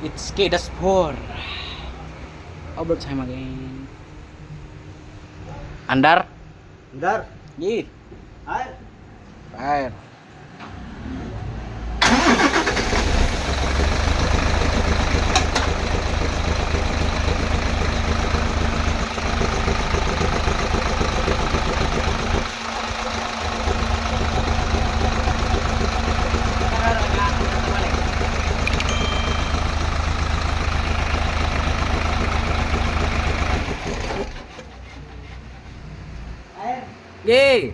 It's Kedas 4. Overtime again. Andar. Andar. Yeah. Fire. Fire. Fire. Yeah.